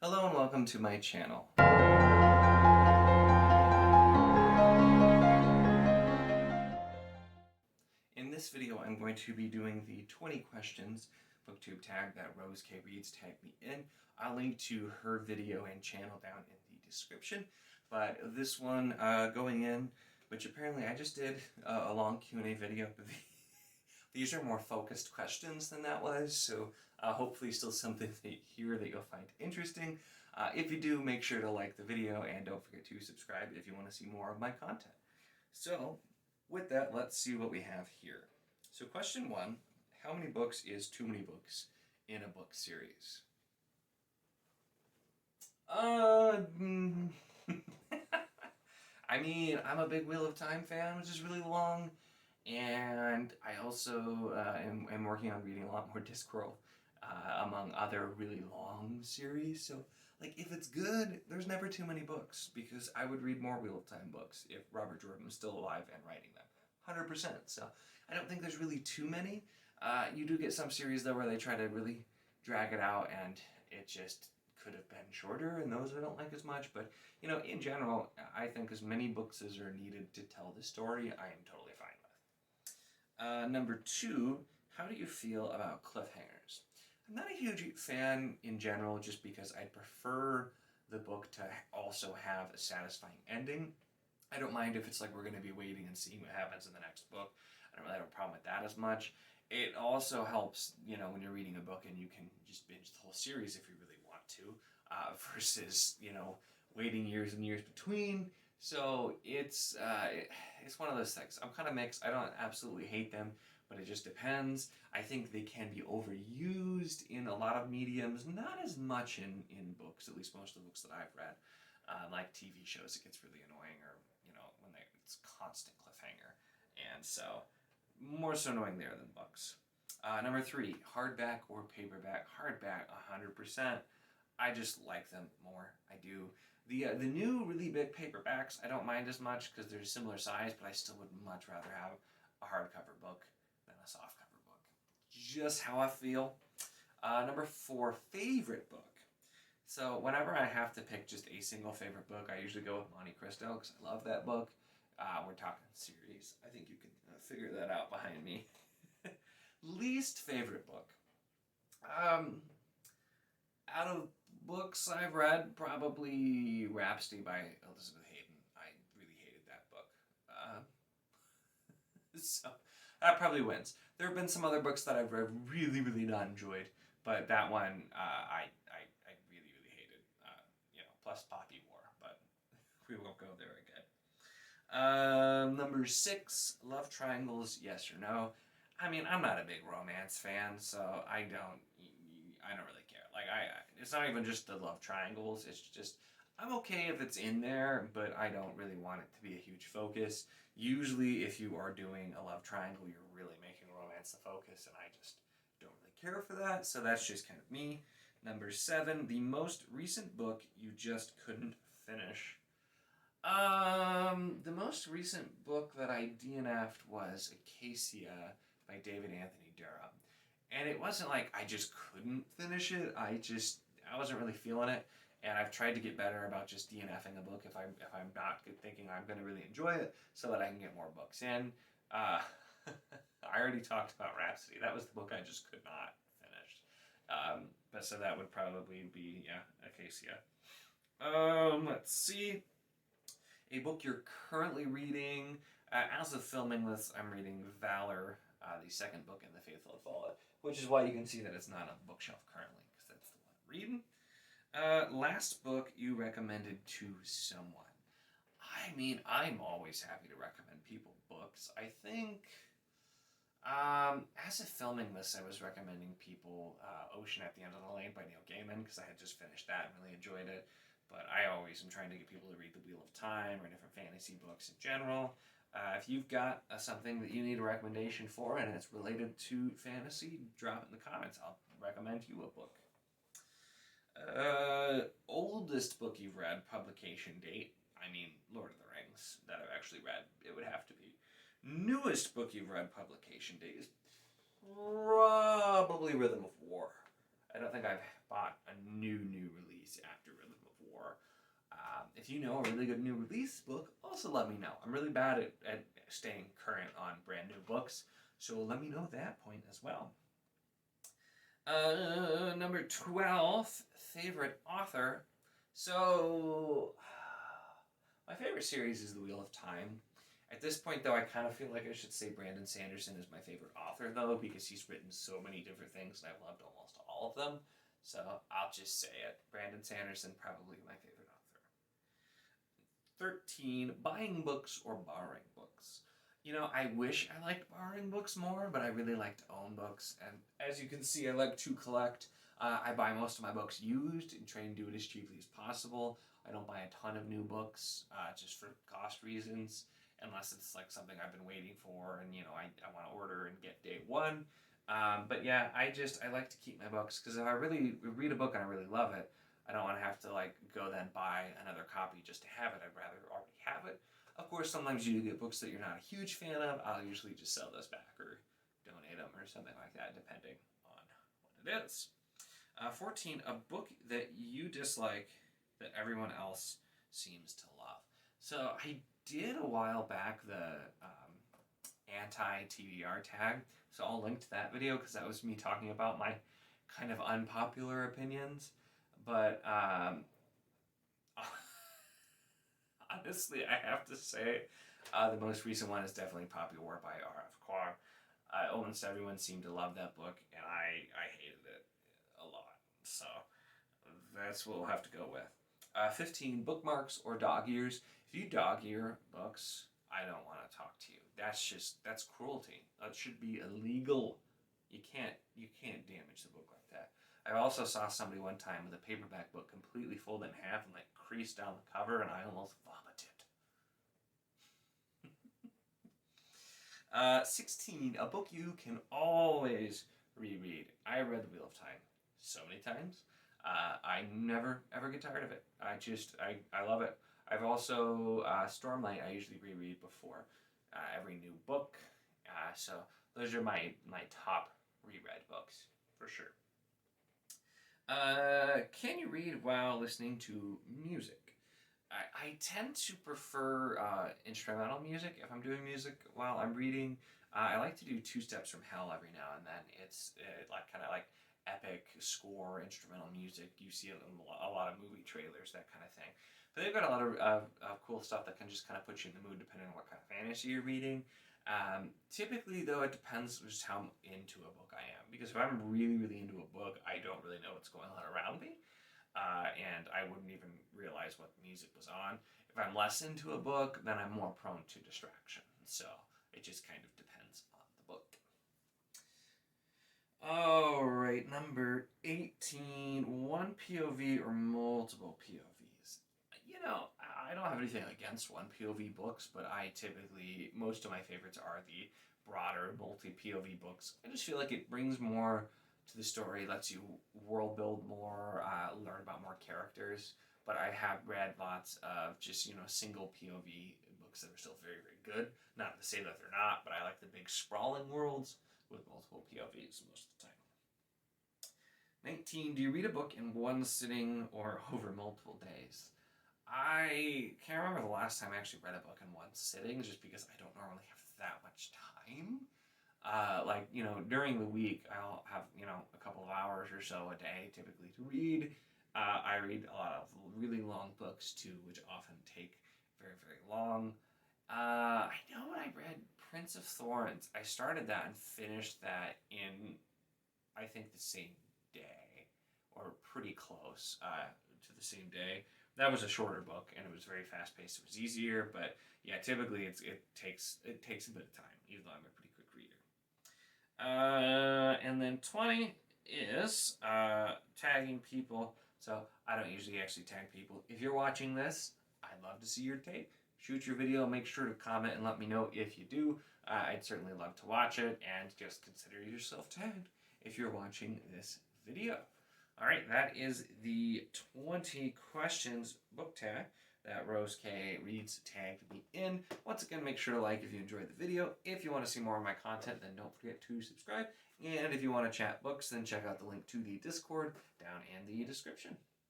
Hello and welcome to my channel. In this video I'm going to be doing the 20 questions booktube tag that Rose K Reads tagged me in. I'll link to her video and channel down in the description, but this one going in, which apparently I just did a long Q&A video, but these are more focused questions than that was, so hopefully still something here that you'll find interesting. If you do, make sure to like the video and don't forget to subscribe if you want to see more of my content. So, with that, let's see what we have here. So question 1, how many books is too many books in a book series? I mean, I'm a big Wheel of Time fan, which is really long, and I also am working on reading a lot more Discworld, among other really long series, so like if it's good, there's never too many books, because I would read more Wheel of Time books if Robert Jordan was still alive and writing them, 100%, so I don't think there's really too many. You do get some series though where they try to really drag it out and it just could have been shorter, and those I don't like as much, but you know, in general, I think as many books as are needed to tell the story, I am totally fine with. Number 2, how do you feel about cliffhangers? I'm not a huge fan in general, just because I prefer the book to also have a satisfying ending. I don't mind if it's like we're going to be waiting and seeing what happens in the next book. I don't really have a problem with that as much. It also helps, you know, when you're reading a book and you can just binge the whole series if you really want to, versus, you know, waiting years and years between. So it's one of those things. I'm kind of mixed. I don't absolutely hate them, but it just depends. I think they can be overused in a lot of mediums, not as much in books, at least most of the books that I've read. Like TV shows, it gets really annoying, or, you know, when it's constant cliffhanger. And so, more so annoying there than books. Number 3, hardback or paperback? Hardback, 100%. I just like them more. I do. The new really big paperbacks, I don't mind as much because they're similar size, but I still would much rather have a hardcover book than a softcover book. Just how I feel. Number 4, favorite book. So whenever I have to pick just a single favorite book, I usually go with Monte Cristo because I love that book. We're talking series. I think you can figure that out behind me. Least favorite book. Out of books I've read, probably Rhapsody by Elizabeth Hayden. I really hated that book. So that probably wins. There have been some other books that I've read really not enjoyed, but that one I really hated. You know, plus Poppy War, but we won't go there again. Number 6, love triangles, yes or no? I mean, I'm not a big romance fan, so I don't really care. Like, it's not even just the love triangles, it's just, I'm okay if it's in there, but I don't really want it to be a huge focus. Usually, if you are doing a love triangle, you're really making romance the focus, and I just don't really care for that, so that's just kind of me. Number 7, the most recent book you just couldn't finish. The most recent book that I DNF'd was Acacia by David Anthony Durham. And it wasn't like I just couldn't finish it, I wasn't really feeling it. And I've tried to get better about just DNFing a book if I'm not thinking I'm going to really enjoy it, so that I can get more books in. I already talked about Rhapsody. That was the book I just could not finish. But so that would probably be, yeah, Acacia. Let's see. A book you're currently reading. As of filming this, I'm reading Valor, the second book in the Faithful Have Fallen, which is why you can see that it's not on the bookshelf currently, because that's the one I'm reading. Last book you recommended to someone. I mean, I'm always happy to recommend people books. I think, as of filming this, I was recommending people Ocean at the End of the Lane by Neil Gaiman, because I had just finished that and really enjoyed it. But I always am trying to get people to read The Wheel of Time or different fantasy books in general. If you've got something that you need a recommendation for and it's related to fantasy, drop it in the comments. I'll recommend you a book. Oldest book you've read, publication date. I mean, Lord of the Rings, that I've actually read. It would have to be. Newest book you've read, publication date, is probably Rhythm of War. I don't think I've bought a new release release after Rhythm of War. If you know a really good new release book, also let me know. I'm really bad at staying current on brand new books, so let me know that point as well. Number 12, favorite author. So, my favorite series is The Wheel of Time. At this point, though, I kind of feel like I should say Brandon Sanderson is my favorite author, though, because he's written so many different things, and I've loved almost all of them. So I'll just say it. Brandon Sanderson, probably my favorite author. 13, buying books or borrowing books. You know, I wish I liked borrowing books more, but I really like to own books. And as you can see, I like to collect. I buy most of my books used and try and do it as cheaply as possible. I don't buy a ton of new books just for cost reasons, unless it's like something I've been waiting for and, you know, I want to order and get day one. But yeah, I like to keep my books because if I really read a book and I really love it, I don't want to have to like go then buy another copy just to have it. I'd rather already have it. Of course, sometimes you get books that you're not a huge fan of. I'll usually just sell those back or donate them or something like that, depending on what it is. 14, a book that you dislike that everyone else seems to love. So I did a while back the anti-TBR tag, so I'll link to that video because that was me talking about my kind of unpopular opinions. But honestly, I have to say the most recent one is definitely Poppy War by R.F. Kuang. Almost everyone seemed to love that book, and I hated it a lot. So that's what we'll have to go with. 15, bookmarks or dog ears. If you dog ear books, I don't want to talk to you. That's cruelty. That should be illegal. You can't damage the book like that. I also saw somebody one time with a paperback book completely folded in half and like creased down the cover, and I almost vomited. 16, a book you can always reread. I read The Wheel of Time so many times. I never ever get tired of it. I love it. I've also Stormlight. I usually reread before every new book. So those are my top reread books for sure. Can you read while listening to music? I tend to prefer instrumental music if I'm doing music while I'm reading. I like to do Two Steps from Hell every now and then. It's like kind of like epic score instrumental music. You see a lot of movie trailers, that kind of thing. But they've got a lot of cool stuff that can just kind of put you in the mood depending on what kind of fantasy you're reading. Typically, though, it depends just how into a book I am. Because if I'm really, really into a book, I don't really know what's going on around me. And I wouldn't even realize what music was on. If I'm less into a book, then I'm more prone to distraction. So it just kind of depends on the book. All right, number 18, one POV or multiple POVs. You know, I don't have anything against one POV books, but most of my favorites are the broader multi-POV books. I just feel like it brings more to the story, lets you world build more, learn about more characters. But I have read lots of just, single POV books that are still very, very good. Not to say that they're not, but I like the big sprawling worlds with multiple POVs most of the time. 19, do you read a book in one sitting or over multiple days? I can't remember the last time I actually read a book in one sitting, just because I don't normally have that much time. During the week, I'll have, a couple of hours or so a day typically to read. I read a lot of really long books too, which often take very, very long. I know when I read Prince of Thorns, I started that and finished that in, I think, the same day, or pretty close to the same day. That was a shorter book, and it was very fast-paced. It was easier, but yeah, typically it takes a bit of time, even though I'm a pretty quick reader. And then 20 is tagging people. So I don't usually actually tag people. If you're watching this, I'd love to see your take. Shoot your video, make sure to comment and let me know if you do. I'd certainly love to watch it, and just consider yourself tagged if you're watching this video. All right, that is the 20 questions book tag that Rose K Reads tagged me in. Once again, make sure to like if you enjoyed the video. If you want to see more of my content, then don't forget to subscribe. And if you want to chat books, then check out the link to the Discord down in the description.